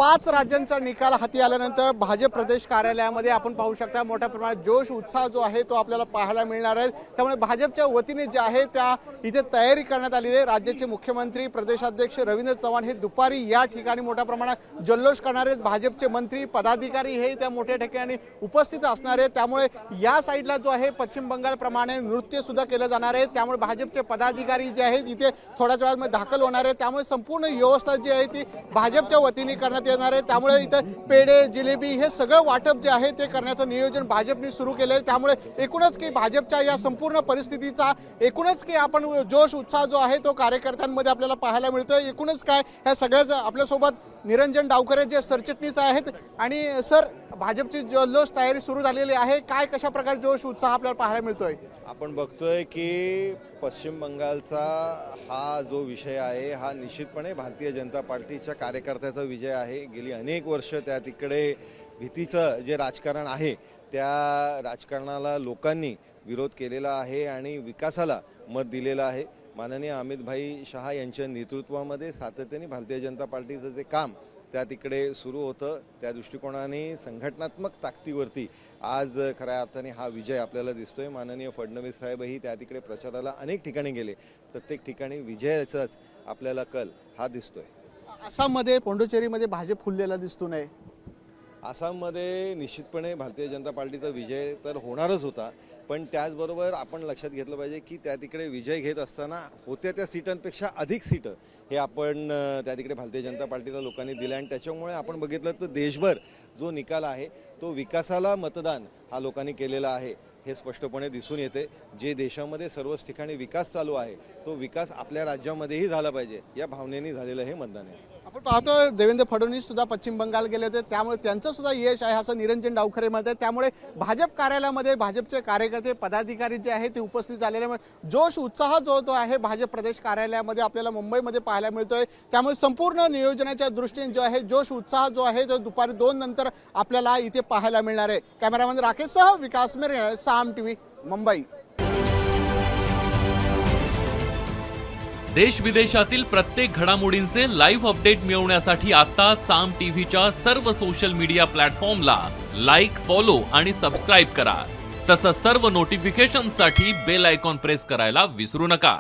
5 राज्यांचा निकाल हाती आल्यानंतर भाजप प्रदेश कार्यालयामध्ये आपण पाहू शकता मोठ्या प्रमाणात जोश उत्साह जो आहे तो आपल्याला पाहायला मिळणार आहे। त्यामुळे भाजपच्या वतीने जे आहे त्या इथे तयारी करण्यात आलेली आहे। राज्याचे मुख्यमंत्री प्रदेशाध्यक्ष रवींद्र चव्हाण हे दुपारी या ठिकाणी मोठ्या प्रमाणात जल्लोष करणार आहेत। भाजपचे मंत्री पदाधिकारी हे त्या मोठ्या ठिकाणी उपस्थित असणार आहेत। त्यामुळे या साईडला जो आहे पश्चिम बंगाल प्रमाणे नृत्य सुद्धा केलं जाणार आहे। त्यामुळे भाजपचे पदाधिकारी जे आहेत इथे थोड्याच वेळात दाखल होणार आहेत। त्यामुळे संपूर्ण व्यवस्था जी आहे ती भाजपच्या वतीने करण्यात येणार आहे। त्यामुळे इथे पेढे जिलेबी हे सगळं वाटप जे आहे ते करण्याचं नियोजन भाजपने सुरू केले आहे। त्यामुळे एकूणच की भाजपच्या या संपूर्ण परिस्थितीचा एकूणच की आपण जोश उत्साह जो आहे तो कार्यकर्त्यांमध्ये आपल्याला पाहायला मिळतोय। एकूणच काय ह्या सगळ्याच आपल्यासोबत निरंजन डावकरे जे सरचिटणीस आहेत आणि सर भाजपची जल्लोष तयारी सुरू झालेली आहे। काय कशा प्रकारे जोश उत्साह आपल्याला पाहायला मिळतोय? आपण बघतोय की पश्चिम बंगालचा हा जो विषय आहे हा निश्चितपणे भारतीय जनता पार्टीच्या कार्यकर्त्याचा विजय आहे। गेली अनेक वर्ष त्या तिकडे भीतीचं जे राजकारण आहे त्या राजकारणाला लोकांनी विरोध केलेला आहे आणि विकासाला मत दिलेलं आहे। माननीय अमित भाई शहा यांच्या नेतृत्वामध्ये सातत्याने भारतीय जनता पार्टीचं जे काम त्या तिकडे सुरू होतं त्या दृष्टिकोनाने संघटनात्मक ताकदीवरती आज खऱ्या अर्थाने हा विजय आपल्याला दिसतोय। माननीय फडणवीस साहेबही त्या तिकडे प्रचाराला अनेक ठिकाणी गेले, प्रत्येक ठिकाणी विजयाचाच आपल्याला कल हा दिसतोय। आसाममध्ये पोंडुचेरीमध्ये भाजप फुललेला दिसतो नाही? आसाममध्ये निश्चितपणे भारतीय जनता पार्टीचा विजय तर होणारच होता, पण त्याचबरोबर आपण लक्षात घेतलं पाहिजे की त्या तिकडे विजय घेत असताना होत्या त्या सीटांपेक्षा अधिक सीटं हे आपण त्या तिकडे भारतीय जनता पार्टीला लोकांनी दिलं आणि त्याच्यामुळे आपण बघितलं तर देशभर जो निकाल आहे तो विकासाला मतदान हा लोकांनी केलेला आहे हे स्पष्टपणे दिसून येते। जे देशामध्ये सर्वच ठिकाणी विकास चालू आहे तो विकास आपल्या राज्यामध्येही झाला पाहिजे या भावनेने झालेलं हे मतदान आहे। आपण पाहतो देवेंद्र फडणवीस सुद्धा पश्चिम बंगाल गेले होते, त्यामुळे त्यांचं सुद्धा यश आहे असं निरंजन डावखरे म्हणतात। त्यामुळे भाजप कार्यालयामध्ये भाजपचे कार्यकर्ते पदाधिकारी जे आहेत ते उपस्थित झालेले जोश उत्साह जो तो आहे भाजप प्रदेश कार्यालयामध्ये आपल्याला मुंबईमध्ये पाहायला मिळतोय। त्यामुळे संपूर्ण नियोजनाच्या दृष्टीने जो आहे जोश उत्साह जो आहे तो दुपारी 2 नंतर आपल्याला इथे पाहायला मिळणार आहे। कॅमेरामॅन राकेशसह विकास मेरे, साम टीव्ही, मुंबई। देश विदेशातील प्रत्येक घडामोडींचे लाईव्ह अपडेट मिळवण्यासाठी आता साम टीव्हीच्या सर्व सोशल मीडिया प्लॅटफॉर्मला लाईक, फॉलो आणि सबस्क्राईब करा। तसंच सर्व नोटिफिकेशनसाठी बेल आयकॉन प्रेस करायला विसरू नका।